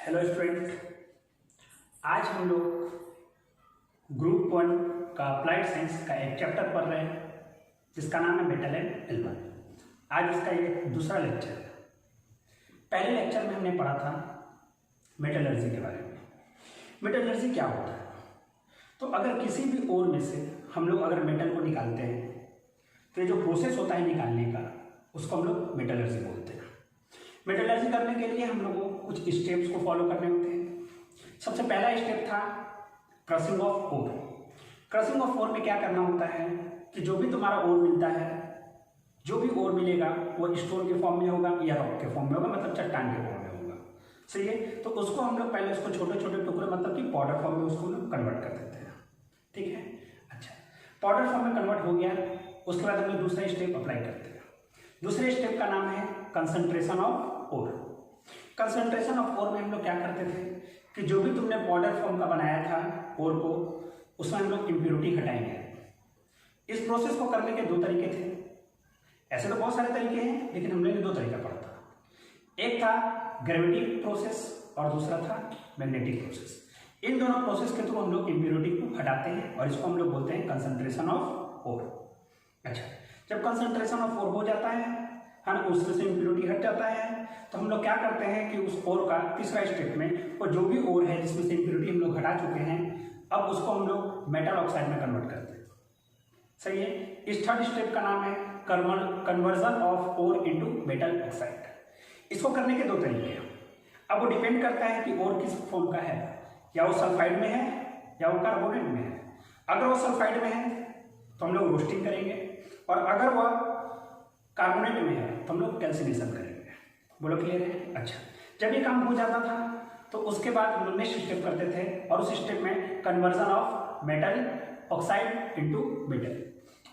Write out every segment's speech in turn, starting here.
Hello student, आज हम लोग ग्रुप 1 का अप्लाइड साइंस का एक चैप्टर पढ़ रहे हैं जिसका नाम है मेटल एंड एल्यूमीनियम। आज इसका ये दूसरा लेक्चर है। पहले लेक्चर में हमने पढ़ा था मेटलर्जी के बारे में। मेटलर्जी क्या होता है? तो अगर किसी भी ओर में से हम लोग अगर मेटल को निकालते हैं तो ये जो प्रोसेस होता है निकालने का उसको हम लोग मेटलर्जी बोलते हैं। मेटलर्जी करने के लिए हम लोगों को कुछ स्टेप्स को फॉलो करने होते हैं। सबसे पहला स्टेप था crushing of ore. Crushing of ore में क्या करना होता है कि जो भी तुम्हारा ओर मिलता है, जो भी ओर मिलेगा वो स्टोन के फॉर्म में होगा या रॉक के फॉर्म में होगा, मतलब चट्टान के फॉर्म में होगा। सही है। तो उसको हम लोग पहले उसको छोटे छोटे टुकड़े मतलब कि पाउडर फॉर्म में उसको लोग कन्वर्ट कर देते हैं। ठीक है। अच्छा, पाउडर फॉर्म में कन्वर्ट हो गया, उसके बाद हम लोग दूसरा स्टेप अप्लाई करते हैं। दूसरे स्टेप का नाम है concentration of ore. Concentration of ore में हम लोग क्या करते थे कि जो भी तुमने पाउडर फॉर्म का बनाया था ओर को, उसमें हम लोग इम्प्योरिटी हटाएंगे। इस प्रोसेस को करने के दो तरीके थे। ऐसे तो बहुत सारे तरीके हैं, लेकिन हमने दो तरीका पढ़ा था। एक था ग्रेविटी प्रोसेस और दूसरा था मैग्नेटिक प्रोसेस। इन दोनों प्रोसेस के थ्रू हम लोग इम्प्योरिटी को हटाते हैं और इसको हम लोग बोलते हैं कंसंट्रेशन ऑफ ओर। अच्छा, जब कंसंट्रेशन ऑफ ओर हो जाता है ना, उसमें से इम्प्योरिटी हट जाता है, तो हम लोग क्या करते हैं कि उस ओर का तीसरा स्टेप में वो जो भी ओर है जिसमें से इम्प्योरिटी हम लोग हटा चुके हैं, अब उसको हम लोग मेटल ऑक्साइड में कन्वर्ट करते हैं। सही है। इस थर्ड स्टेप का नाम है conversion of ore into metal oxide. इसको करने के दो तरीके हैं। अब वो डिपेंड करता है कि ओर किस फॉर्म का है, या वो सल्फाइड में है या वो कार्बोनेट में है। अगर वो सल्फाइड में है तो हम लोग रोस्टिंग करेंगे, और अगर वह कार्बोनेट में है तो हम लोग कैल्सिनेशन करेंगे। बोलो क्लियर है? अच्छा, जब ये काम हो जाता था तो उसके बाद हम लोग नेक्स्ट स्टेप करते थे, और उस स्टेप में conversion of metal oxide into metal.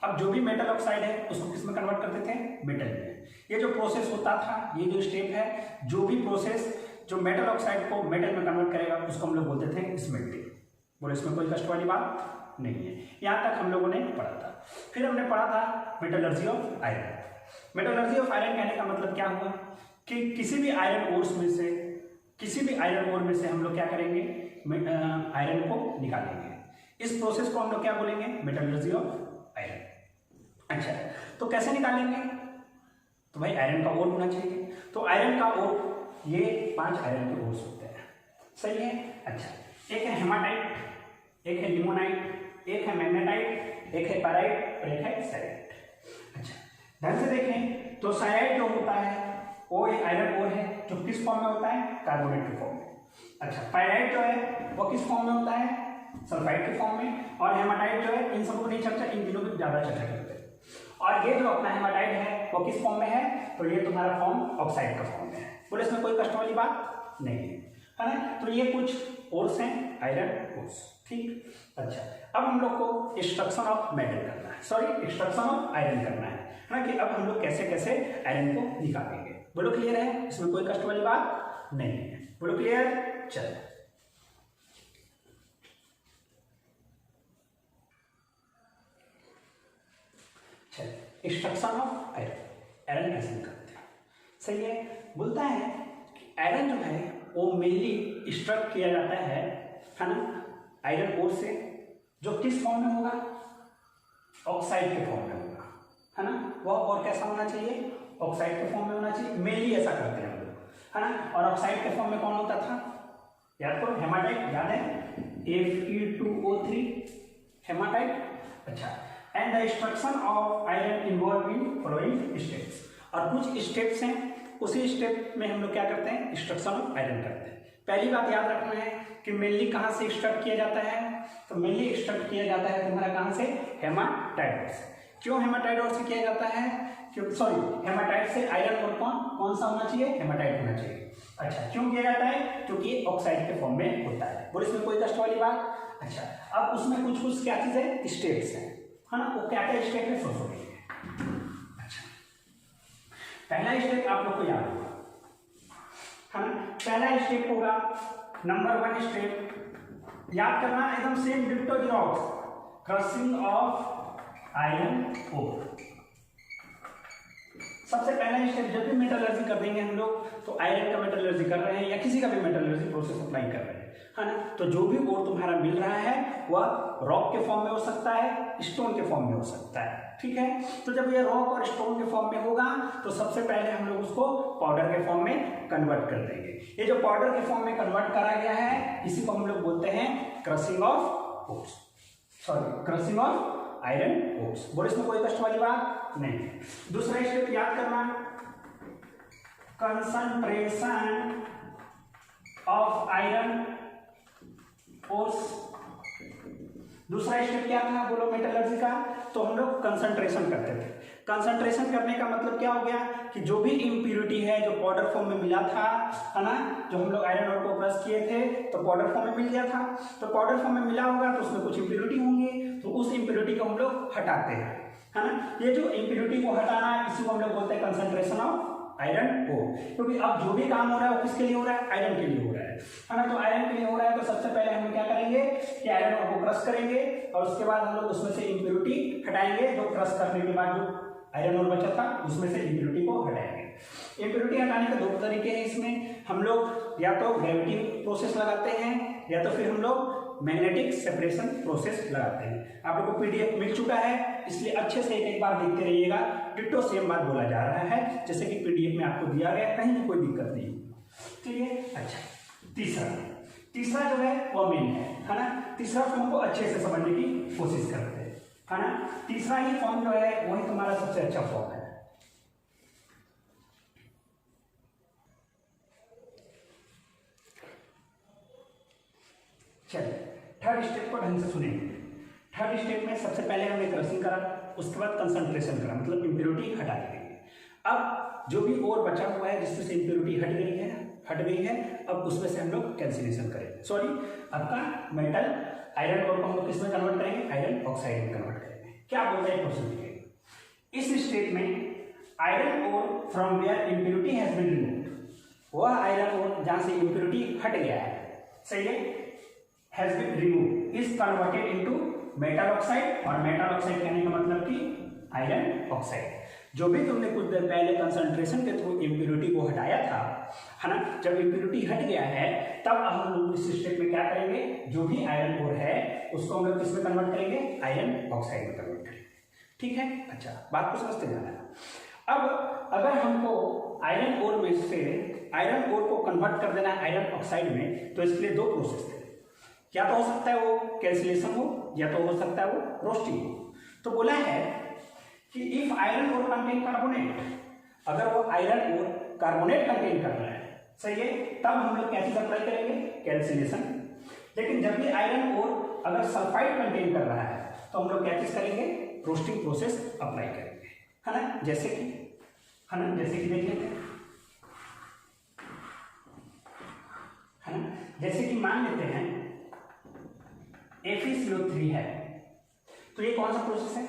अब जो भी मेटल ऑक्साइड है उसको किस में कन्वर्ट करते थे? मेटल में। ये जो प्रोसेस होता था, ये जो स्टेप है, जो भी प्रोसेस जो मेटल ऑक्साइड को मेटल में कन्वर्ट करेगा उसको हम लोग बोलते थे स्मेल्टिंग। बोलो, इसमें कोई कष्ट वाली बात नहीं है। यहाँ तक हम लोगों ने पढ़ा था। फिर हमने पढ़ा था metallurgy of iron. Metallurgy of iron कहने का मतलब क्या हुआ कि किसी भी आयरन ओर्स में से, किसी भी आयरन ओर में से हम लोग क्या करेंगे? आयरन को निकालेंगे। इस प्रोसेस को हम लोग क्या बोलेंगे? Metallurgy of iron. अच्छा, तो कैसे निकालेंगे? तो भाई आयरन का ओर होना चाहिए। तो आयरन का ओर, ये 5 आयरन के ओर्स होते हैं। सही है। अच्छा, एक है हेमाटाइट, एक है लिमोनाइट, एक है मैग्नेटाइट, एक है पैराइट और एक है साइराइट। अच्छा, ध्यान से देखें तो साइराइट जो होता है वो एक आयरन ओर है जो किस फॉर्म में होता है? कार्बोनेट के फॉर्म में। अच्छा, पायराइट जो है वो किस फॉर्म में होता है? सल्फाइड के फॉर्म में। और हेमाटाइट जो है, इन सबको नहीं चर्चा, इन तीनों की ज्यादा चर्चा करते हैं। और ये जो अपना हेमाटाइट है वो किस फॉर्म में है? तो ये तुम्हारा फॉर्म ऑक्साइड का फॉर्म में है। बोले, इसमें कोई कष्ट वाली बात नहीं है ना? तो ये कुछ ओर्स हैं, आयरन ओर्स। ठीक। अच्छा, अब हम लोग को एक्सट्रैक्शन ऑफ मेटल करना है, सॉरी एक्सट्रैक्शन ऑफ आयरन करना है ना, कि अब हम लोग कैसे कैसे आयरन को निकालेंगे। बोलो क्लियर है? इसमें कोई कष्ट वाली बात नहीं है। बोलो क्लियर? चलो, एक्सट्रैक्शन ऑफ आयरन। आयरन कैसे निकालते हैं? सही है। बोलता है कि आयरन जो है वो मेनली एक्सट्रैक्ट किया जाता है ना, आयरन ओर से, जो किस फॉर्म में होगा? ऑक्साइड के फॉर्म में होगा, है ना। वह और कैसा होना चाहिए? ऑक्साइड के फॉर्म में होना चाहिए। मेनली ऐसा करते हैं हम लोग, है ना। और ऑक्साइड के फॉर्म में कौन होता था? याद करो, हेमाटाइट याद है, Fe2O3 हेमाटाइट। अच्छा, and the extraction of iron involve in following steps. और कुछ स्टेप्स हैं, उसी स्टेप में हम लोग क्या करते हैं? एक्सट्रैक्शन ऑफ आयरन करते हैं। पहली बात याद रखना है कि मेनली कहाँ से एक्सट्रैक्ट किया जाता है? तो मेनली एक्सट्रैक्ट किया जाता है तुम्हारा कहाँ से? हेमाटाइट से। क्यों हेमाटाइट ओर से किया जाता है? क्योंकि सॉरी, हेमाटाइट से आयरन ओर कौन सा होना चाहिए? हेमाटाइट होना चाहिए। अच्छा, क्यों किया जाता है? क्योंकि ऑक्साइड के फॉर्म में होता है। बोलो, इसमें कोई कष्ट वाली बात? अच्छा, अब उसमें कुछ कुछ क्या चीज है? स्टेप्स है ना। वो क्या क्या स्टेप है? सो अच्छा, पहला स्टेप आप लोग को याद होगा, है ना। पहला स्टेप होगा नंबर 1 स्टेप, याद करना एकदम same ditto Xerox, crushing of iron ore. सबसे पहला स्टेप, जब भी मेटलर्जी कर देंगे हम लोग, तो आयरन का मेटलर्जी कर रहे हैं या किसी का भी मेटलर्जी प्रोसेस अप्लाई कर रहे हैं, है ना, तो जो भी ओर तुम्हारा मिल रहा है वह रॉक के फॉर्म में हो सकता है, स्टोन के फॉर्म में हो सकता है, ठीक है। तो जब ये रॉक और स्टोन के फॉर्म में होगा तो सबसे पहले हम लोग उसको पाउडर के फॉर्म में कन्वर्ट कर देंगे। ये जो पाउडर के फॉर्म में कन्वर्ट करा गया है इसी को हम लोग बोलते हैं crushing of ores, sorry crushing of iron ores. बोलो इसमें कोई कष्ट वाली बात नहीं। दूसरा स्टेप याद करना, कंसंट्रेशन ऑफ आयरन ओर्स। दूसरा स्टेप क्या था बोलो मेटलर्जी का, तो हम लोग कंसंट्रेशन करते थे। कंसंट्रेशन करने का मतलब क्या हो गया कि जो भी इम्प्यूरिटी है जो पाउडर फॉर्म में मिला था, है ना, जो हम लोग आयरन ओर को क्रश किए थे तो पाउडर फॉर्म में मिल गया था, तो पाउडर फॉर्म में मिला होगा तो उसमें कुछ इम्प्यूरिटी होंगी, तो उस इम्प्यूरिटी को हम लोग हटाते हैं, है ना। ये जो इम्प्यूरिटी को हटाना है इसी को हम लोग बोलते हैं कंसंट्रेशन ऑफ आयरन ओर, क्योंकि अब जो भी काम हो रहा है वो किसके लिए हो रहा है, आयरन के लिए हो रहा है ना। तो आयरन के लिए हो रहा है तो सबसे पहले हम क्या करेंगे कि आयरन ओर को क्रश करेंगे और उसके बाद हम लोग उसमें से इम्प्यूरिटी हटाएंगे, जो क्रश करने के बाद जो आयरन ओर बचा था उसमें से इम्प्यूरिटी को हटाएंगे। इम्प्यूरिटी हटाने के दो तरीके हैं इसमें, हम लोग या तो ग्रेविटी प्रोसेस लगाते हैं या तो फिर हम लोग मैग्नेटिक सेपरेशन प्रोसेस लगाते हैं। आप लोग को पीडीएफ मिल चुका है इसलिए अच्छे से एक बार देखते रहिएगा, डिट्टो सेम बात बोला जा रहा है जैसे कि पीडीएफ में आपको दिया गया, कहीं भी कोई दिक्कत नहीं होगी, ठीक है। अच्छा, तीसरा जो है वो मेन है ना। तीसरा फॉर्म को अच्छे से समझने की कोशिश करते हैं, है ना। तीसरा ही फॉर्म जो है वही तुम्हारा सबसे अच्छा फॉर्म है। चलिए थर्ड स्टेप को ढंग से सुनेंगे। थर्ड स्टेप में सबसे पहले हमने क्रशिंग करा, उसके बाद कंसंट्रेशन करा, मतलब इम्प्यूरिटी हटा दी गई। अब जो भी और बचा हुआ है जिसमें से इम्प्यूरिटी हट गई है अब उसमें से हम लोग कैंसिलेशन करेंगे, सॉरी आपका मेटल आयरन ओर को हम लोग किस में कन्वर्ट करेंगे, आयरन ऑक्साइड में कन्वर्ट करेंगे। क्या बोलता है क्वेश्चन देखिए, इस स्टेट में iron ore from where impurity has been removed, वह आयरन ओर जहां से इम्प्यूरिटी हट गया है, सही है, has been removed is converted into metal oxide, और मेटल ऑक्साइड कहने का मतलब कि आयरन ऑक्साइड। जो भी तुमने कुछ देर पहले कंसंट्रेशन के थ्रू इम्प्यूरिटी को हटाया था, है ना, जब इम्प्यूरिटी हट गया है तब हम लोग इस स्टेप में क्या करेंगे, जो भी आयरन ओर है उसको हम लोग किस में कन्वर्ट करेंगे, आयरन ऑक्साइड में कन्वर्ट करेंगे, ठीक है। अच्छा, बात को समझते जाना है। अब अगर हमको आयरन ओर में से आयरन ओर को कन्वर्ट कर देना है आयरन ऑक्साइड में, तो इसके लिए दो प्रोसेस थे, या तो हो सकता है वो कैंसिलेशन हो या तो हो सकता है वो रोस्टिंग हो। तो बोला है कि if iron ore contain carbonate, अगर वो आयरन ओर कार्बोनेट कंटेन कर रहा है, सही है, तब हम लोग क्या चीज अप्लाई करेंगे, कैंसिलेशन। लेकिन जब भी आयरन ओर अगर सल्फाइड कंटेन कर रहा है तो हम लोग क्या चीज करेंगे, रोस्टिंग प्रोसेस अप्लाई करेंगे, है ना। जैसे कि देख लेते हैं, है ना, जैसे कि मान लेते हैं FeCO3 है, तो ये कौन सा प्रोसेस है,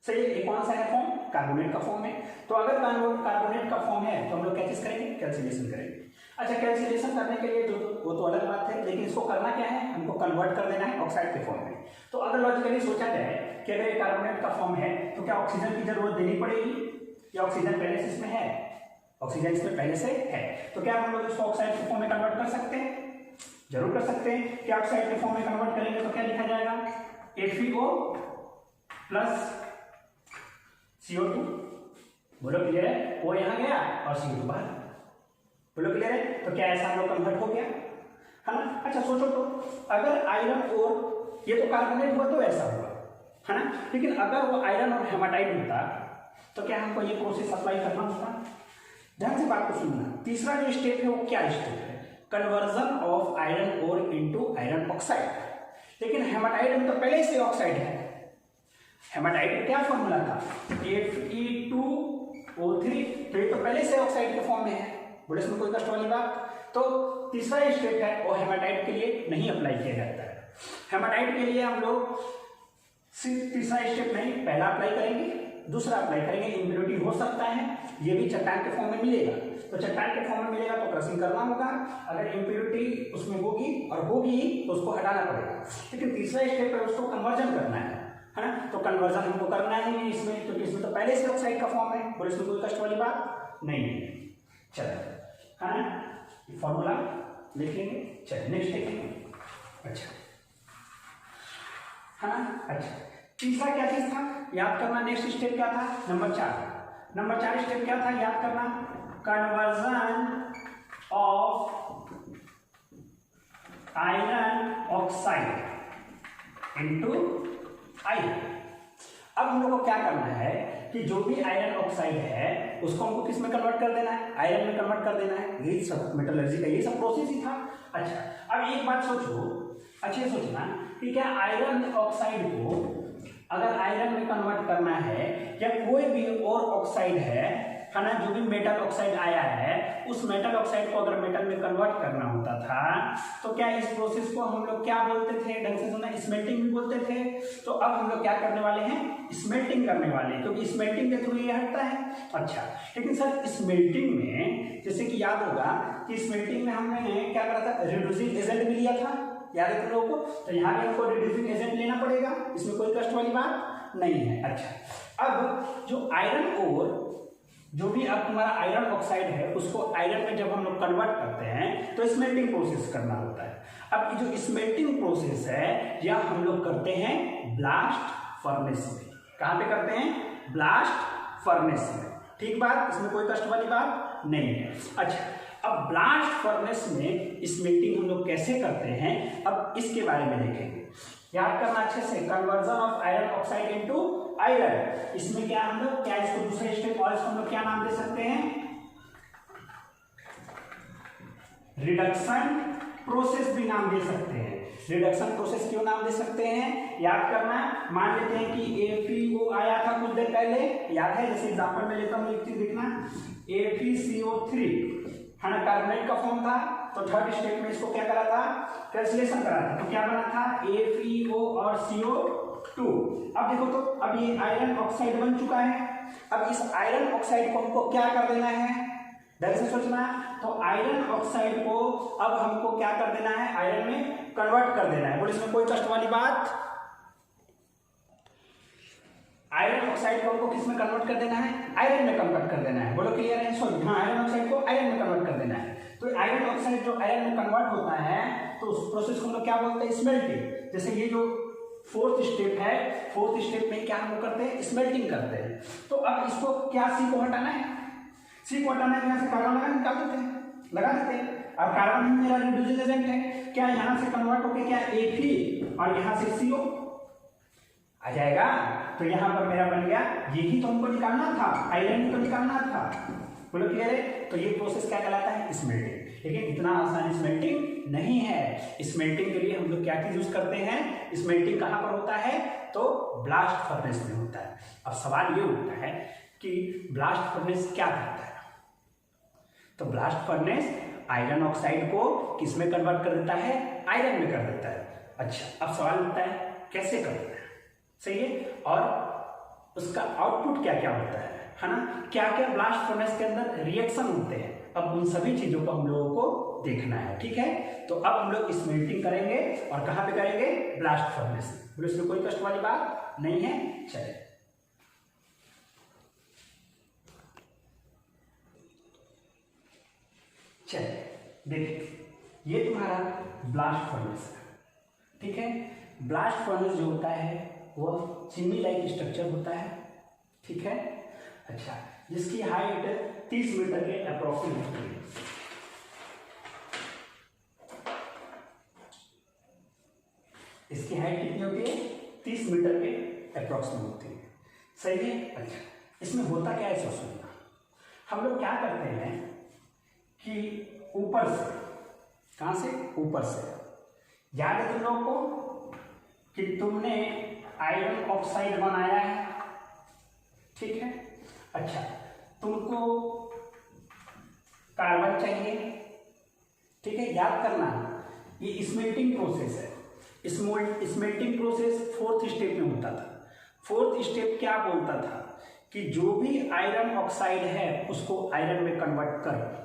सही, ये कौन सा है फॉर्म, कार्बोनेट का फॉर्म है। तो अगर कार्बोनेट का फॉर्म है तो हम लोग क्या चीज करेंगे, कैंसिलेशन करेंगे। अच्छा, कैंसिलेशन करने के लिए वो तो अलग बात है, लेकिन इसको करना क्या है, हमको कन्वर्ट कर देना है ऑक्साइड के फॉर्म में। तो अगर लॉजिकली सोचा जाए कि अगर ये कार्बोनेट का फॉर्म है तो क्या ऑक्सीजन की जरूरत देनी पड़ेगी, या ऑक्सीजन पहले से इसमें है, ऑक्सीजन इसमें पहले से है, तो क्या हम लोग इसको ऑक्साइड के फॉर्म में कन्वर्ट कर सकते हैं, जरूर कर सकते हैं। क्या ऑक्साइड के फॉर्म में कन्वर्ट करेंगे तो क्या लिखा जाएगा, FeO प्लस CO2, बोलो क्लियर है, वो यहां गया और CO2 बाहर, बोलो क्लियर है। तो क्या ऐसा हम लोग कन्वर्ट हो गया, है ना। अच्छा सोचो तो, अगर आयरन और ये तो कार्बोनेट हुआ तो ऐसा हुआ, है ना, लेकिन अगर वो आयरन और हेमाटाइट होता तो क्या हमको ये प्रोसेस अप्लाई करना होता। ध्यान से बात को सुनना। तीसरा जो स्टेप है वो क्या स्टेप है, conversion of iron ore into iron oxide. लेकिन हेमाटाइट में तो पहले से ऑक्साइड है, हेमाटाइट का क्या फॉर्मूला था, Fe2O3, तो ये तो पहले से ऑक्साइड के फॉर्म में है, बोले इसमें कोई कष्ट वाली बात। तो तीसरा स्टेप है वो हेमाटाइट के लिए नहीं अप्लाई किया जाता है। हेमाटाइट के लिए हम लोग तीसरा स्टेप नहीं, पहला अप्लाई करेंगे, दूसरा अप्लाई करेंगे। इम्प्योरिटी हो सकता है ये भी चट्टान के फॉर्म में मिलेगा, तो चट्टान के फॉर्म में मिलेगा तो क्रशिंग करना होगा। अगर इम्प्योरिटी उसमें होगी और होगी तो उसको हटाना पड़ेगा। लेकिन तीसरा स्टेप है उसको कन्वर्जन करना है, है ना। तो कन्वर्जन हमको करना ही नहीं इसमें, क्योंकि इसमें तो पहले से ऑक्साइड का फॉर्म है और इसमें कोई कष्ट वाली बात नहीं है। चलो है ना, फॉर्मूला लिख लेंगे। चलिए नेक्स्ट देखेंगे। अच्छा है ना। अच्छा तीसरा क्या चीज था याद करना, नेक्स्ट स्टेप क्या था, नंबर 4। नंबर 4 स्टेप क्या था याद करना, conversion of iron oxide into iron. अब हम लोग को क्या करना है कि जो भी आयरन ऑक्साइड है उसको हमको किस में कन्वर्ट कर देना है, आयरन में कन्वर्ट कर देना है। यही सब मेटलर्जी का ये सब प्रोसेस ही था। अच्छा अब एक बात सोचो, अच्छे से सोचना कि क्या आयरन ऑक्साइड को अगर आयरन में कन्वर्ट करना है या कोई भी और ऑक्साइड है ना, जो भी मेटल ऑक्साइड आया है उस मेटल ऑक्साइड को अगर मेटल में कन्वर्ट करना होता था तो क्या इस प्रोसेस को हम लोग क्या बोलते थे, ढंग से सुना, स्मेल्टिंग भी बोलते थे। तो अब हम लोग क्या करने वाले हैं, स्मेल्टिंग करने वाले हैं, क्योंकि स्मेल्टिंग के थ्रू ये हटता है। अच्छा लेकिन सर स्मेल्टिंग में जैसे कि याद होगा कि स्मेल्टिंग में हमने क्या करा था, रिड्यूसिंग एजेंट भी लिया था, याद है तुम लोगों को। तो यहाँ भी हमको रिड्यूसिंग एजेंट लेना पड़ेगा, इसमें कोई कष्ट वाली बात नहीं है। अच्छा अब जो आयरन और जो भी अब तुम्हारा आयरन ऑक्साइड है उसको आयरन में जब हम लोग कन्वर्ट करते हैं तो स्मेल्टिंग प्रोसेस करना होता है। अब जो स्मेल्टिंग प्रोसेस है यह हम लोग करते हैं ब्लास्ट फर्नेस में। कहाँ पे करते हैं, ब्लास्ट फर्नेस में। ठीक बात, इसमें कोई कष्ट वाली बात नहीं है। अच्छा अब ब्लास्ट फर्नेस में स्मेल्टिंग हम लोग कैसे करते हैं, अब इसके बारे में देखेंगे। याद करना अच्छे से, conversion of iron oxide into iron. इसमें क्या हम लोग, क्या इसको दूसरे स्टेप और इसको हम लोग क्या नाम दे सकते हैं, रिडक्शन प्रोसेस भी नाम दे सकते हैं। रिडक्शन प्रोसेस क्यों नाम दे सकते हैं, याद करना। मान लेते हैं कि AFeO आया था कुछ देर पहले, याद है, जैसे एग्जांपल में लेता हूं, एक चीज देखना, AfeCO3 है ना, कार्बोनेट का फॉर्म था। तो थर्ड स्टेप में इसको क्या करा था, कैंसिलेशन करा था। तो क्या बना था, AfeO और CO2। अब देखो तो अब ये आयरन ऑक्साइड बन चुका है। अब इस आयरन ऑक्साइड को हमको क्या कर देना है, ढंग से सोचना। तो आयरन ऑक्साइड को अब हमको क्या कर देना है, आयरन में कन्वर्ट कर देना है। बोलो इसमें कोई कष्ट वाली बात, आयरन ऑक्साइड को हमको किस में कन्वर्ट कर देना है, आयरन में कन्वर्ट कर देना है। बोलो क्लियर है, सॉरी हाँ, आयरन ऑक्साइड को आयरन में कन्वर्ट कर देना है। तो आयरन ऑक्साइड जो आयरन में कन्वर्ट होता है तो उस प्रोसेस को हम लोग क्या बोलते हैं, स्मेल्टिंग। जैसे ये जो फोर्थ स्टेप है, फोर्थ स्टेप में क्या हम लोग करते हैं, स्मेल्टिंग करते हैं। तो अब इसको क्या, सी को हटाना है, सी को हटाना है, यहाँ से कार्बन लगा निकाल देते हैं, लगा देते हैं। अब कार्बन ही मेरा रिड्यूसिंग एजेंट है, क्या यहाँ से कन्वर्ट होके क्या Fe और यहाँ से CO आ जाएगा। तो यहाँ पर मेरा बन गया, यही तो हमको निकालना था, आयरन को निकालना था। बोलो क्लियर है। तो ये प्रोसेस क्या कहलाता है, स्मेल्टिंग। लेकिन इतना आसान स्मेल्टिंग नहीं है। स्मेल्टिंग के लिए हम लोग क्या चीज यूज करते हैं, स्मेल्टिंग कहाँ पर होता है, तो ब्लास्ट फर्नेस में होता है। अब सवाल ये उठता है कि ब्लास्ट फर्नेस क्या करता है। तो ब्लास्ट फर्नेस आयरन ऑक्साइड को किस में कन्वर्ट कर देता है, आयरन में कर देता है। अच्छा अब सवाल उठता है कैसे करता है, सही है, और उसका आउटपुट क्या क्या होता है ना, क्या क्या ब्लास्ट फर्नेस के अंदर रिएक्शन होते हैं। अब उन सभी चीजों को हम लोगों को देखना है। ठीक है, तो अब हम लोग स्मेल्टिंग करेंगे और कहां पे करेंगे, ब्लास्ट फर्नेस। बोलो इसमें कोई कष्ट वाली बात नहीं है। चलिए देखिए, ये तुम्हारा ब्लास्ट फर्नेस है। ठीक है, ब्लास्ट फर्नेस जो होता है वो चिमनी लाइक स्ट्रक्चर होता है। ठीक है, अच्छा, जिसकी हाइट 30 मीटर के अप्रोक्सीमेट होती है। इसकी हाइट कितनी होती है, 30 मीटर के अप्रोक्सीमेट होती है। सही है। अच्छा इसमें होता क्या है, सो सुनना। हम लोग क्या करते हैं कि ऊपर से, कहां से, ऊपर से, याद है तुम लोगों को कि तुमने आयरन ऑक्साइड बनाया है। ठीक है, अच्छा तुमको कार्बन चाहिए। ठीक है, याद करना ये स्मेल्टिंग प्रोसेस है। स्मेल्टिंग प्रोसेस फोर्थ स्टेप में होता था। फोर्थ स्टेप क्या बोलता था कि जो भी आयरन ऑक्साइड है उसको आयरन में कन्वर्ट करो।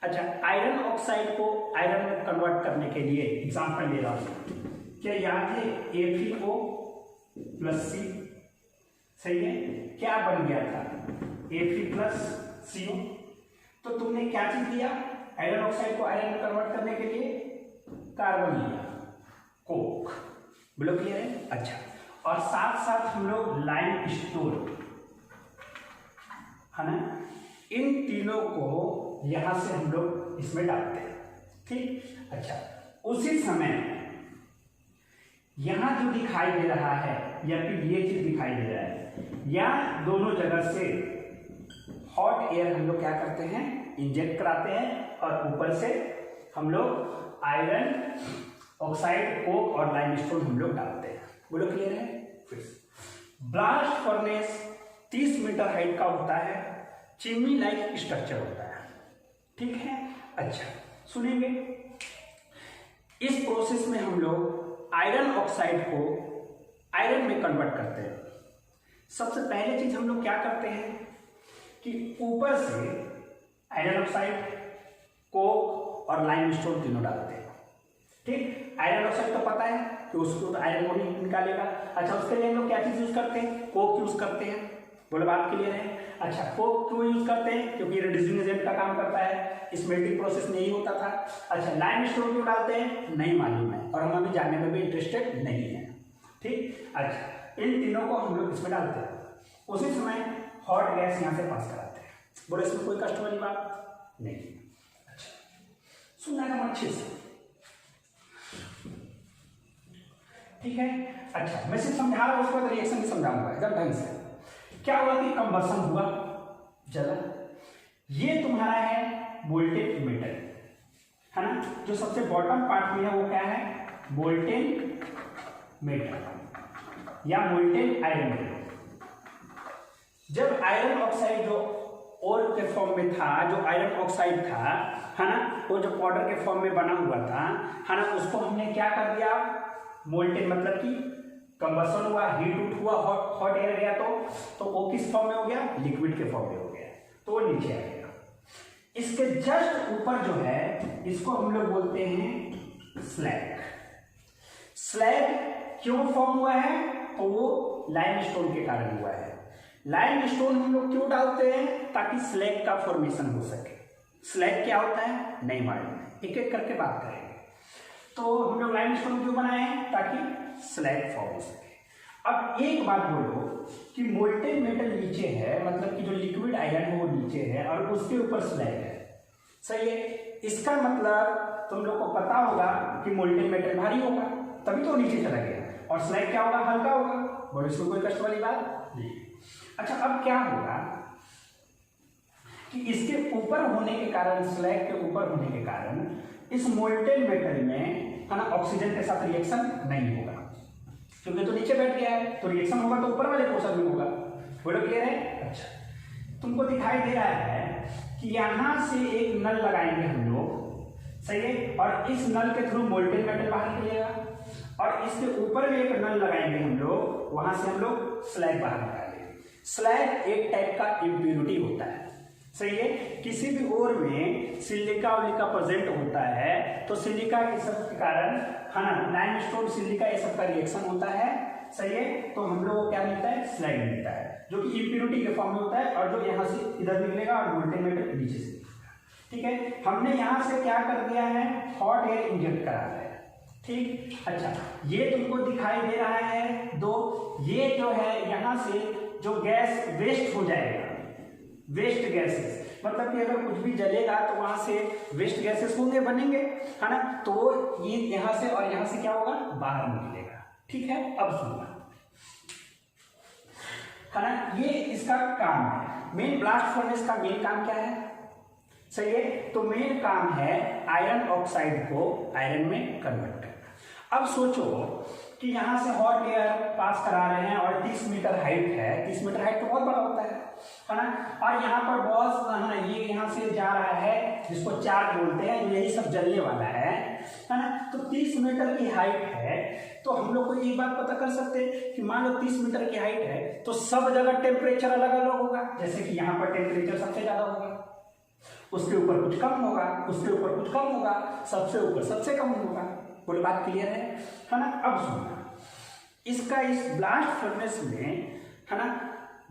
अच्छा, आयरन ऑक्साइड को आयरन में कन्वर्ट करने के लिए एग्जांपल ले रहा हूं, क्या याद है, AfeO प्लस सी, सही है। क्या बन गया था, Fe प्लस CO। तो तुमने क्या चीज लिया, आयरन ऑक्साइड को आयरन में कन्वर्ट करने के लिए कार्बन लिया, कोक। बोलो क्लियर है। अच्छा, और साथ साथ हम लोग लाइम स्टोन, है ना, इन तीनों को यहां से हम लोग इसमें डालते हैं, ठीक। अच्छा, उसी समय यहां जो दिखाई दे रहा है या फिर ये चीज दिखाई दे रहा है, या दोनों जगह से हॉट एयर हम लोग क्या करते हैं, इंजेक्ट कराते हैं, और ऊपर से हम लोग आयरन ऑक्साइड, कोक और लाइमस्टोन हम लोग डालते हैं। बोलो क्लियर है। फिर ब्लास्ट फर्नेस 30 मीटर हाइट का होता है, चिमनी लाइक स्ट्रक्चर होता है, ठीक है। अच्छा सुनेंगे, इस प्रोसेस में हम लोग आयरन ऑक्साइड को आयरन में कन्वर्ट करते हैं। सबसे पहले चीज हम लोग क्या करते हैं कि ऊपर से आयरन ऑक्साइड, कोक और लाइमस्टोन तीनों डालते हैं, ठीक। आयरन ऑक्साइड तो पता है कि उसको तो आयरन को ही निकालेगा। अच्छा, उसके लिए हम लोग क्या चीज यूज करते हैं, कोक यूज करते हैं। बोलो बात क्लियर है। अच्छा, कोक क्यों यूज करते हैं, क्योंकि रिड्यूसिंग एजेंट का काम करता है, स्मेल्टिंग प्रोसेस नहीं होता था। अच्छा, लाइमस्टोन क्यों डालते हैं, नहीं मालूम है, और हम अभी जानने में भी इंटरेस्टेड नहीं है, ठीक। अच्छा, इन तीनों को हम लोग इसमें डालते हैं, उसी समय हॉट गैस यहाँ से पास कराते हैं। बोलो इसमें कोई कष्ट वाली बात नहीं। अच्छा, सुनना का अच्छे से, ठीक है। अच्छा, मैं सिर्फ समझा रहा हूं, उसके बाद रिएक्शन भी समझाऊंगा एकदम ढंग से। क्या हुआ कि कंबसन हुआ, जला। ये तुम्हारा है मोल्टेन मेटल, है ना, जो सबसे बॉटम पार्ट में है वो क्या है, मोल्टेन मेटल या मोल्टेन आयरन मेटल। जब आयरन ऑक्साइड जो ओर के फॉर्म में था, जो आयरन ऑक्साइड था, है ना, वो जो पाउडर के फॉर्म में बना हुआ था, है ना, उसको हमने क्या कर दिया, मोल्टेन मतलब कि कंबसन हुआ, हीट उठ हुआ, हॉट एयर गया, तो वो किस फॉर्म में हो गया, लिक्विड के फॉर्म में हो गया, तो वो नीचे आ गया। इसके जस्ट ऊपर जो है, इसको हम लोग बोलते हैं स्लैग। स्लैग क्यों फॉर्म हुआ है, तो वो लाइमस्टोन के कारण हुआ है। लाइमस्टोन हम लोग क्यों डालते हैं, ताकि स्लैग का फॉर्मेशन हो सके। स्लैग क्या होता है नहीं मालूम, एक एक करके बात करेंगे। तो हम लोग लाइमस्टोन क्यों बनाए हैं, ताकि स्लैग फॉर्म हो सके। अब एक बात बोलो कि मोल्टेन मेटल नीचे है, मतलब कि जो लिक्विड आयरन है वो नीचे है, और उसके ऊपर स्लैग है, सही है। इसका मतलब तुम लोग को पता होगा कि मोल्टेन मेटल भारी होगा, तभी तो नीचे चला गया, और स्लैग क्या होगा, हल्का होगा। बोलो इसमें कोई कष्ट वाली बात नहीं। अच्छा, अब क्या होगा कि इसके ऊपर होने के कारण, स्लैग के ऊपर होने के कारण, इस मोल्टेन मेटल में, है ना, ऑक्सीजन के साथ रिएक्शन नहीं होगा, क्योंकि तो नीचे बैठ गया है, तो रिएक्शन होगा तो ऊपर वाले पोर्शन में होगा। बोलो क्लियर है। अच्छा, तुमको दिखाई दे रहा है कि यहां से एक नल लगाएंगे हम लोग, सही है, और इस नल के थ्रू मोल्टेन मेटल बाहर निकलेगा, और इसके ऊपर भी एक नल लगाएंगे हम लोग, वहां से हम लोग स्लैग बाहर निकालेंगे। स्लैग एक टाइप का इम्प्योरिटी होता है, सही है। किसी भी ओर में सिलिका उलिका प्रेजेंट होता है, तो सिलिका के सब के कारण, है ना, लाइमस्टोन सिलिका ये सब का रिएक्शन होता है, सही है। तो हम लोग को क्या मिलता है, स्लैग मिलता है, जो कि इम्प्योरिटी के फॉर्म में होता है, और जो यहाँ से इधर निकलेगा और मोल्टेन मेटल नीचे से, ठीक है। हमने यहाँ से क्या कर दिया है, हॉट एयर इंजेक्ट करा दिया है, ठीक। अच्छा, ये तुमको दिखाई दे रहा है दो, ये जो है यहाँ से जो गैस वेस्ट हो जाएगा, वेस्ट गैसेस, मतलब कि अगर कुछ भी जलेगा तो वहां से वेस्ट गैसेस होंगे, बनेंगे, है ना, तो ये यहां से और यहां से क्या होगा, बाहर निकलेगा, ठीक है। अब सुनना, है ना, ये इसका काम है। मेन ब्लास्ट फर्नेस का मेन काम क्या है, सही है। तो मेन काम है आयरन ऑक्साइड को आयरन में कन्वर्ट करना। अब सोचो कि यहां से हॉट एयर पास करा रहे हैं, और 30 मीटर हाइट है, 30 मीटर हाइट तो बहुत बड़ा होता है ना, और यहाँ पर बहुत, है ना, ये यहाँ से जा रहा है, जिसको चार्ज बोलते हैं, यही सब जलने वाला है ना। तो 30 मीटर की हाइट है, तो हम लोग को एक बात पता कर सकते हैं कि मान लो 30 मीटर की हाइट है, तो सब जगह टेम्परेचर अलग अलग होगा। जैसे कि यहाँ पर टेम्परेचर सबसे ज्यादा होगा, उसके ऊपर कुछ कम होगा, उसके ऊपर कुछ कम होगा, सबसे ऊपर सबसे कम होगा। पूरी बात क्लियर है ना। अब सुनना, इसका इस ब्लास्ट फर्नेस में है ना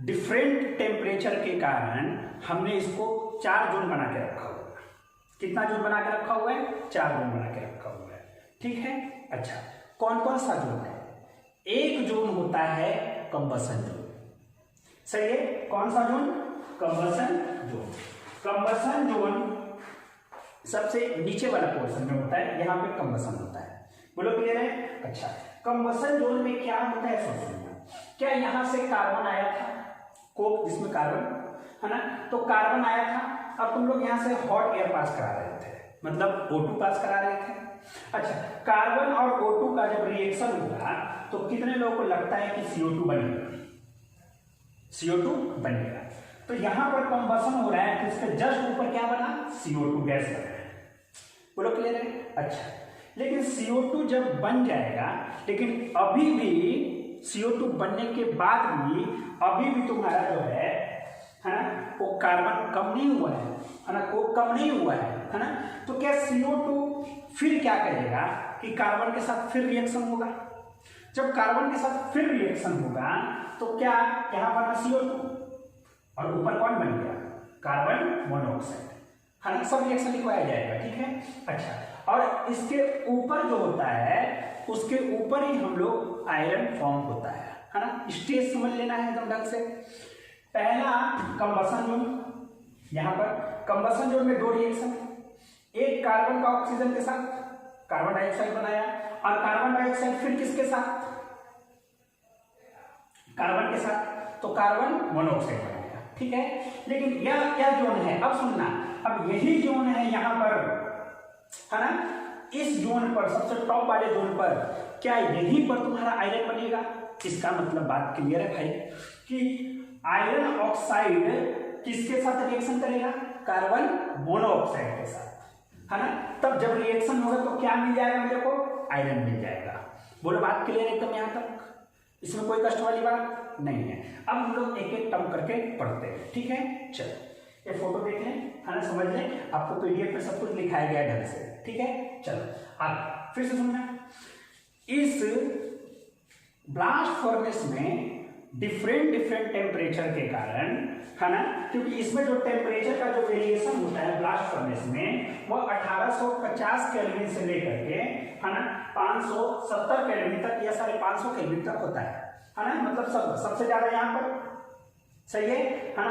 डिफरेंट टेम्परेचर के कारण हमने इसको 4 जोन बना के रखा हुआ है। कितना जोन बना के रखा हुआ है? 4 जोन बना के रखा हुआ है। ठीक है। अच्छा, कौन कौन सा जोन है? एक जोन होता है कंबसन जोन। सही है। कौन सा zone? Combustion zone. Combustion zone सबसे नीचे वाला पोर्शन में होता है, यहां पे कंबसन होता है। बोलो क्लियर है? अच्छा, कंबसन जोन में क्या होता है सोचना। क्या यहां से कार्बन आया था, कोक जिसमें कार्बन है ना, तो कार्बन आया था। अब तुम लोग यहां से हॉट एयर पास करा रहे थे, मतलब O2 पास करा रहे थे। अच्छा, कार्बन और O2 का जब रिएक्शन होगा तो कितने लोगों को लगता है कि CO2 बनेगा? CO2 बनेगा। तो यहां पर कंबसन हो रहा है तो इसके जस्ट ऊपर क्या बना? CO2 गैस बना है। बोलो क्लियर है? अच्छा, लेकिन CO2 जब बन जाएगा, लेकिन अभी भी CO2 बनने के बाद भी अभी भी तुम्हारा जो है ना, वो कार्बन कम नहीं हुआ है ना, वो कम नहीं हुआ है ना। तो क्या CO2 फिर क्या करेगा कि कार्बन के साथ फिर रिएक्शन होगा। जब कार्बन के साथ फिर रिएक्शन होगा तो क्या यहां बना CO2 और ऊपर कौन बन गया? कार्बन मोनोऑक्साइड है ना। सब रिएक्शन लिखवाया जाएगा। ठीक है। अच्छा, और इसके ऊपर जो होता है उसके ऊपर ही हम लोग आयरन फॉर्म होता है ना। स्टेज समझ लेना है एकदम ढंग से। पहला कंबसन जोन, यहां पर कंबसन जोन में 2 रिएक्शन, एक कार्बन का ऑक्सीजन के साथ कार्बन डाइऑक्साइड बनाया और कार्बन डाइऑक्साइड फिर किसके साथ? कार्बन के साथ, तो कार्बन मोनोऑक्साइड बनाया। ठीक है। लेकिन यह क्या जोन है? अब सुनना, अब यही जोन है यहां पर है ना। इस जोन पर, सबसे टॉप वाले जोन पर, क्या यहीं पर तुम्हारा आयरन बनेगा? इसका मतलब बात क्लियर है भाई कि आयरन ऑक्साइड किसके साथ रिएक्शन करेगा? कार्बन मोनोऑक्साइड के साथ है ना। तब जब रिएक्शन होगा तो क्या मिल जाएगा मेरे को? आयरन मिल जाएगा। बोलो बात क्लियर है एकदम यहां तक? इसमें कोई कष्ट वाली बात नहीं है। अब हम लोग एक एक टर्म करके पढ़ते हैं। ठीक है। चलो ये फोटो देख लें है ना, समझ लें। आपको PDF में सब कुछ लिखाया गया है ढंग से। ठीक है। चलो आगे फिर से सुनना। इस ब्लास्ट फर्नेस में डिफरेंट टेम्परेचर के कारण है ना, क्योंकि इसमें जो टेम्परेचर का जो वेरिएशन होता है ब्लास्ट फर्नेस में वो 1850 केल्विन से लेकर के है ना 570 केल्विन तक या 550 केल्विन तक होता है ना। मतलब सबसे ज्यादा यहाँ पर सही है ना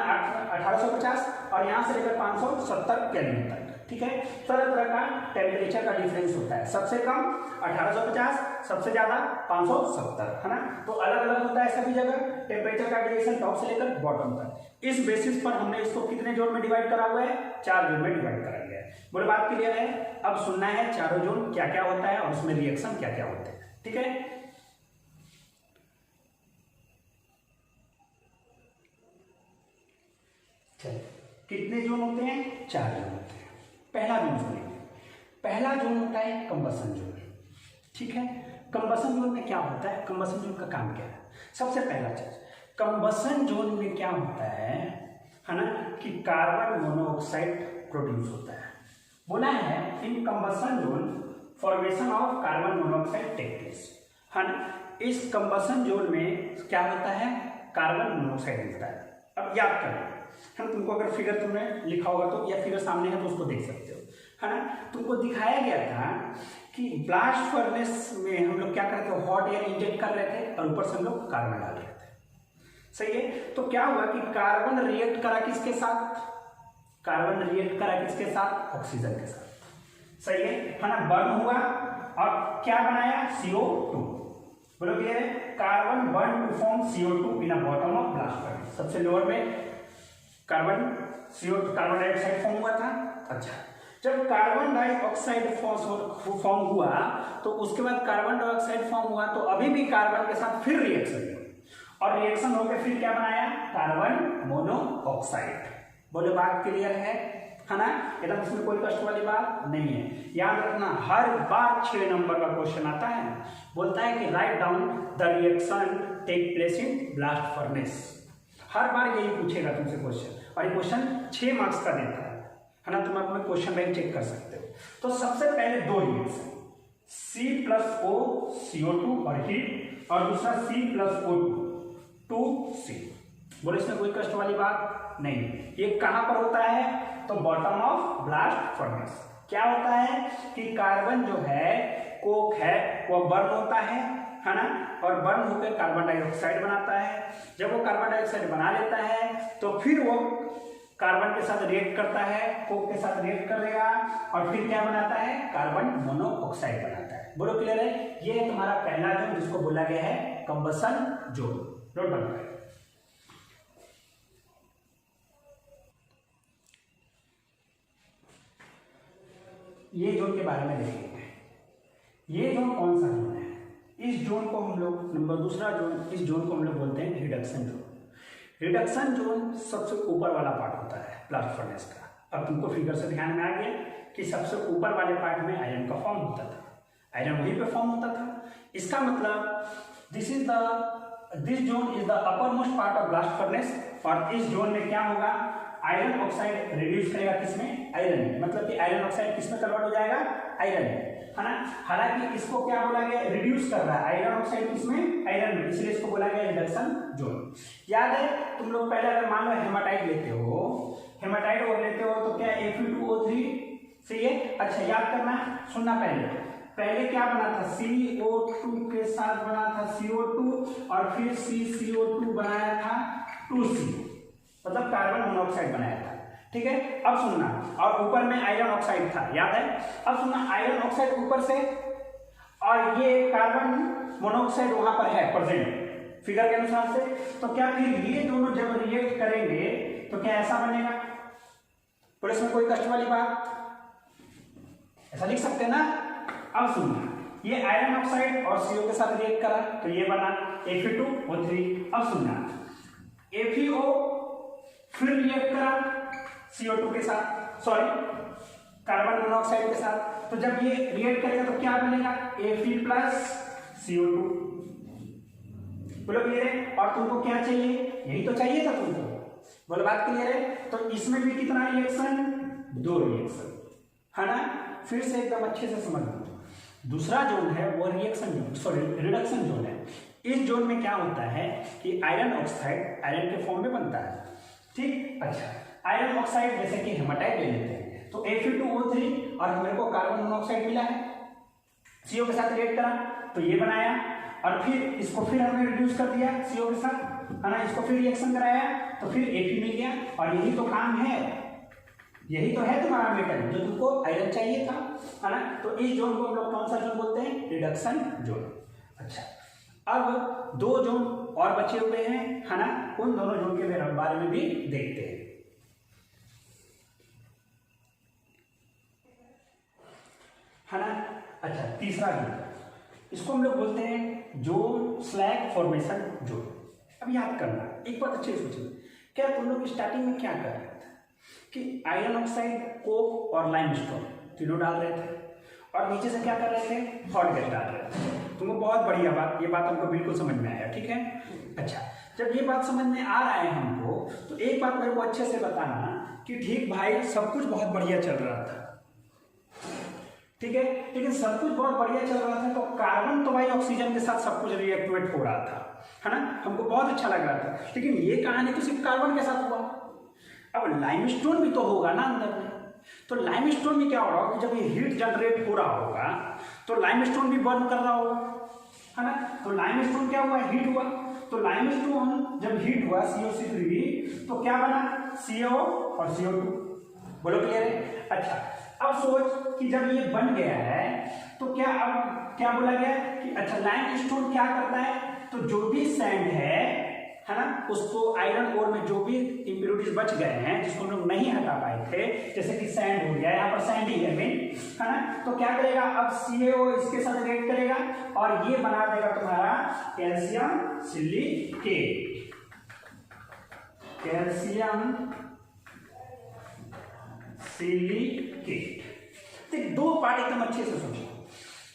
1850 और यहाँ से लेकर 570 केल्विन तक। ठीक है। तरह तरह का टेम्परेचर का डिफरेंस होता है। सबसे कम 1850, सबसे ज्यादा 570 है ना। तो अलग अलग होता है सभी जगह टेम्परेचर का वेरिएशन, टॉप से लेकर बॉटम तक। इस बेसिस पर हमने इसको कितने जोन में डिवाइड करा हुआ है? 4 जोन में डिवाइड करा गया है। बोलो बात क्लियर है? अब सुनना है चारों जोन क्या क्या होता है और उसमें रिएक्शन क्या क्या होते हैं। ठीक है। चलिए, कितने जोन होते हैं? 4 जोन होते हैं। पहला जोन सुनिए। पहला जोन होता है कंबसन जोन। ठीक है। कंबसन जोन में क्या होता है? कंबसन जोन का काम क्या है? सबसे पहला चीज, कंबसन जोन में क्या होता है ना, कि कार्बन मोनोऑक्साइड प्रोड्यूस होता है। बोला है in combustion zone formation of carbon monoxide take place है ना। इस कंबसन जोन में क्या होता है? कार्बन मोनोऑक्साइड मिलता है। अब याद करें हम, तुमको अगर फिगर तुमने लिखा होगा तो, या फिगर सामने है तो उसको देख सकते हो है ना। तुमको दिखाया गया था कि ब्लास्ट फर्नेस में हम लोग क्या करते थे? हॉट एयर इंजेक्ट कर रहे थे और ऊपर से हम लोग कार्बन डाल रहे थे। सही है। तो क्या हुआ कि कार्बन रिएक्ट करा किसके साथ? कार्बन रिएक्ट करा किसके साथ? ऑक्सीजन के साथ। सही है ना। बर्न हुआ और क्या बनाया? CO2। बोलो क्लियर है? Carbon burn to form CO2 in a bottom of blast furnace. सबसे लोअर में कार्बन डाइऑक्साइड फॉर्म हुआ था। अच्छा, जब कार्बन डाइऑक्साइड फॉर्म हुआ तो उसके बाद कार्बन डाइऑक्साइड फॉर्म हुआ तो अभी भी कार्बन के साथ फिर रिएक्शन हुआ और रिएक्शन होकर फिर क्या बनाया? Carbon monoxide. बोलो बात क्लियर है ना। एकदम इसमें कोई कष्ट वाली बात नहीं है। याद रखना, हर बार 6 नंबर का क्वेश्चन आता है, बोलता है कि write down the reaction take place in blast furnace. हर बार यही पूछेगा तुमसे क्वेश्चन, और ये क्वेश्चन 6 मार्क्स का देता है ना। तुम अपना क्वेश्चन बैंक चेक कर सकते हो। तो सबसे पहले 2 रिएक्शन, C+O CO2 और हीट, और दूसरा C+O2 2C। बोले इसमें कोई कष्ट वाली बात नहीं। ये कहां पर होता है? तो बॉटम ऑफ ब्लास्ट फर्नेस। क्या होता है कि कार्बन जो है, कोक है, वो बर्न होता है ना, और बर्न होकर कार्बन डाइऑक्साइड बनाता है। जब वो कार्बन डाइऑक्साइड बना लेता है तो फिर वो कार्बन के साथ रिएक्ट करता है, कोक के साथ रिएक्ट करेगा, और फिर क्या बनाता है? कार्बन मोनोऑक्साइड बनाता है। बोलो क्लियर है? ये तुम्हारा पहला जोन जिसको बोला गया है कंबसन जोन। नोट बनता है। ये जोन के बारे में देखेंगे। ये जोन कौन सा जोन है? इस जोन को हम लोग, नंबर दूसरा जोन, इस जोन को हम लोग बोलते हैं रिडक्शन जोन। रिडक्शन जोन सबसे ऊपर वाला पार्ट होता है ब्लास्ट फर्नेस का। अब तुमको फिगर से ध्यान में आ गया कि सबसे ऊपर वाले पार्ट में आयरन का फॉर्म होता था, आयरन वहीं पे फॉर्म होता था। इसका मतलब this zone is the upper most part of blast furnace, और इस जोन में क्या होगा? आयरन ऑक्साइड रिड्यूस करेगा किसमें? आयरन में। मतलब कि आयरन ऑक्साइड किसमें कन्वर्ट हो जाएगा? आयरन में, है ना। हालांकि इसको क्या बोला गया? रिड्यूस कर रहा है आयरन ऑक्साइड किसमें? आयरन में, इसलिए इसको बोला गया रिडक्शन जोन। याद है तुम लोग पहले अगर मान लो हेमाटाइट लेते हो, हेमाटाइट और लेते हो तो क्या Fe2O3 सही है? अच्छा याद करना, सुनना पहले क्या बना था? CO2 के साथ बना था CO2, और फिर CCO2 बनाया था 2C, मतलब कार्बन मोनोऑक्साइड बनाया था। ठीक है, अब सुनना, और ऊपर में आयरन ऑक्साइड था, याद है? अब सुनना, आयरन ऑक्साइड ऊपर से, और ये कार्बन मोनोऑक्साइड वहां पर है प्रेजेंट फिगर के अनुसार से। तो क्या फिर ये दोनों जब रिएक्ट करेंगे तो क्या ऐसा बनेगा? पर इसमें कोई कष्ट वाली बात? ऐसा लिख सकते हैं ना। अब सुनना, ये आयरन ऑक्साइड और CO के साथ रिएक्ट करा तो ये बना Fe2O3। अब सुनना, FeO फिर रिएक्ट करा CO2 के साथ, सॉरी कार्बन मोनोऑक्साइड के साथ। तो जब ये रिएक्ट करेगा तो क्या बनेगा? Fe+CO2। बोलो क्लियर है? और तुमको क्या चाहिए? यही तो चाहिए था तुमको। बोलो बात क्लियर है? तो इसमें भी कितना रिएक्शन? 2 रिएक्शन, है ना। फिर से एकदम अच्छे से समझ लो। दूसरा जोन है वो reaction zone, sorry reduction zone है। इस जोन में क्या होता है कि आयरन ऑक्साइड आयरन के फॉर्म में बनता है। ठीक, अच्छा आयरन ऑक्साइड जैसे कि हेमाटाइट ले लेते हैं तो Fe2O3, और मेरे को कार्बन मोनोऑक्साइड मिला है, CO के साथ रिएक्ट करा तो ये बनाया, और फिर इसको फिर हमने रिड्यूस कर दिया CO के साथ, है ना। इसको फिर रिएक्शन कराया तो फिर Fe मिल गया। और यही तो काम है, यही तो है तुम्हारा मेटल जो तुमको आयरन चाहिए था, है ना। तो इस जोन को हम लोग कौन सा जोन बोलते हैं? Reduction zone. अच्छा, अब 2 जोन और बचे हुए हैं, है ना। उन दोनों जोन के बारे में भी देखते हैं, है ना। अच्छा, तीसरा जोन, इसको हम लोग बोलते हैं जोन स्लैग फॉर्मेशन जोन। अब याद करना, एक बात अच्छे से सोचना, क्या तुम लोग स्टार्टिंग में क्या कर रहे थे कि आयरन ऑक्साइड, कोक और लाइमस्टोन तीनों डाल रहे थे, और नीचे से क्या कर रहे थे? हॉट गैस डाल रहे थे। तुमको बहुत बढ़िया बात, ये बात हमको बिल्कुल समझ में आया, ठीक है। अच्छा, जब ये बात समझ में आ रहा है हमको, तो एक बात मेरे को अच्छे से बताना कि ठीक भाई सब कुछ बहुत बढ़िया चल रहा था, ठीक है, लेकिन सब कुछ बहुत बढ़िया चल रहा था तो कार्बन तो भाई ऑक्सीजन के साथ सब कुछ रिएक्टिवेट हो रहा था, है ना, हमको बहुत अच्छा लग रहा था। लेकिन ये कहानी तो सिर्फ कार्बन के साथ हुआ। अब लाइमस्टोन भी तो होगा ना अंदर में, तो लाइमस्टोन में क्या हो रहा होगा कि जब ये हीट जनरेट हो रहा होगा तो लाइमस्टोन भी बर्न कर रहा होगा, है ना। तो लाइमस्टोन क्या हुआ? हीट हुआ। तो लाइमस्टोन जब हीट हुआ COC3 तो क्या बना? CO और CO2। बोलो क्लियर है? अच्छा, अब सोच कि जब ये बन गया है तो क्या अब क्या बोला गया कि अच्छा लाइमस्टोन क्या करता है, तो जो भी सैंड है ना, उसको आयरन ओर में जो भी इंप्योरिटीज बच गए हैं जिसको हम लोग नहीं हटा पाए थे, जैसे कि सैंड हो गया, यहाँ पर सैंड ही है मेन, है ना, तो क्या करेगा अब CaO इसके साथ रिएक्ट करेगा और ये बना देगा तुम्हारा कैल्शियम सिलिकेट। Calcium silicate. दो पार्ट एकदम अच्छे से सोचो,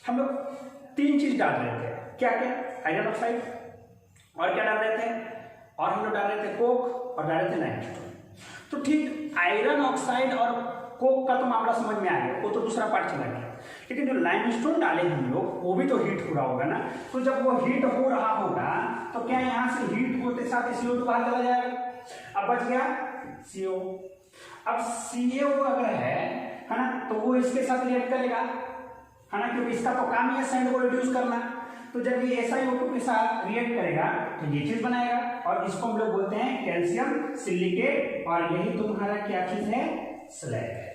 हम लोग 3 चीज डाल रहे थे, क्या क्या? आयरन ऑक्साइड, और क्या डाल रहे थे? और हम लोग डाल रहे थे कोक और डाल रहे थे लाइमस्टोन। तो ठीक आयरन ऑक्साइड और कोक का तो मामला समझ में आ गया, वो तो दूसरा पार्ट चला गया। लेकिन जो लाइमस्टोन डाले हम लोग वो भी तो हीट हो रहा होगा ना, तो जब वो हीट हो रहा होगा तो क्या यहाँ से हीट होते साथ CO2 बाहर चला जाएगा। अब बच गया CO। अब CO अगर है ना, तो वो इसके साथ रिएक्ट करेगा, है ना, क्योंकि इसका तो काम ही है सैंड को रिड्यूस करना। तो जब ये SiO2 के साथ रिएक्ट करेगा तो ये चीज बनाएगा, और इसको हम लोग बोलते हैं कैल्शियम सिलिकेट, और यही तुम्हारा क्या चीज है, स्लैग है।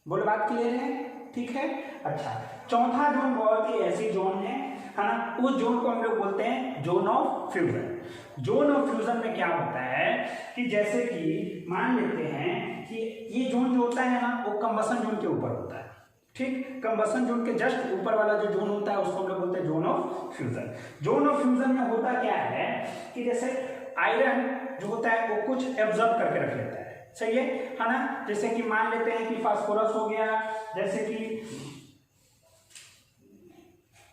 बोलो बात क्लियर है, ठीक है। अच्छा, चौथा जोन बहुत ही ऐसी जोन है ना, उस जोन को हम लोग बोलते हैं zone of fusion. Zone of fusion में क्या होता है कि जैसे कि मान लेते हैं कि ये जोन जो होता है ना, वो कंबसन जोन के ऊपर होता है, ठीक। कंबसन जोन के जस्ट ऊपर वाला जो जोन होता है उसको हम लोग बोलते हैं zone of fusion. Zone of fusion में होता क्या है कि जैसे आयरन जो होता है वो कुछ एब्जॉर्ब करके रख लेता है, सही है ना। जैसे कि मान लेते हैं कि फास्फोरस हो गया, जैसे कि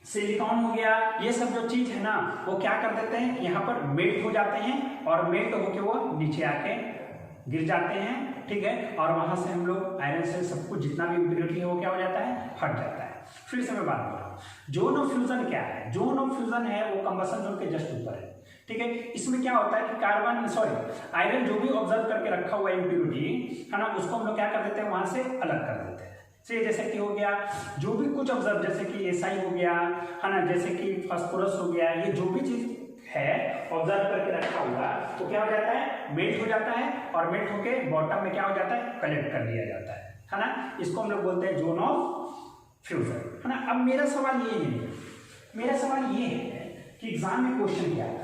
सिलिकॉन हो गया, ये सब जो चीज है ना वो क्या कर देते हैं, यहाँ पर मेल्ट हो जाते हैं, और मेल्ट होके वो नीचे आके गिर जाते हैं, ठीक है। और वहां से हम लोग आयरन से सब कुछ जितना भी इम्प्योरिटी है वो क्या हो जाता है, हट जाता है। फिर से मैं बात कर रहा हूँ, जोन ऑफ फ्यूजन क्या है। जोन ऑफ फ्यूजन है वो कंबसन जोन के जस्ट ऊपर है, ठीक है। इसमें क्या होता है कि आयरन जो भी ऑब्जर्व करके रखा हुआ इम्प्योरिटी है ना, उसको हम लोग क्या कर देते हैं, वहां से अलग कर देते हैं। जैसे कि हो गया जो भी कुछ ऑब्जर्व, जैसे कि SI हो गया, है ना, जैसे कि फास्फोरस हो गया, ये जो भी चीज है ऑब्जर्व करके रखा हुआ तो क्या हो जाता है, मेल्ट हो जाता है, और मेल्ट होके बॉटम में क्या हो जाता है, कलेक्ट कर लिया जाता है ना। इसको हम लोग बोलते हैं जोन ऑफ फ्यूजन, है ना। अब मेरा सवाल ये है कि एग्जाम में क्वेश्चन क्या है,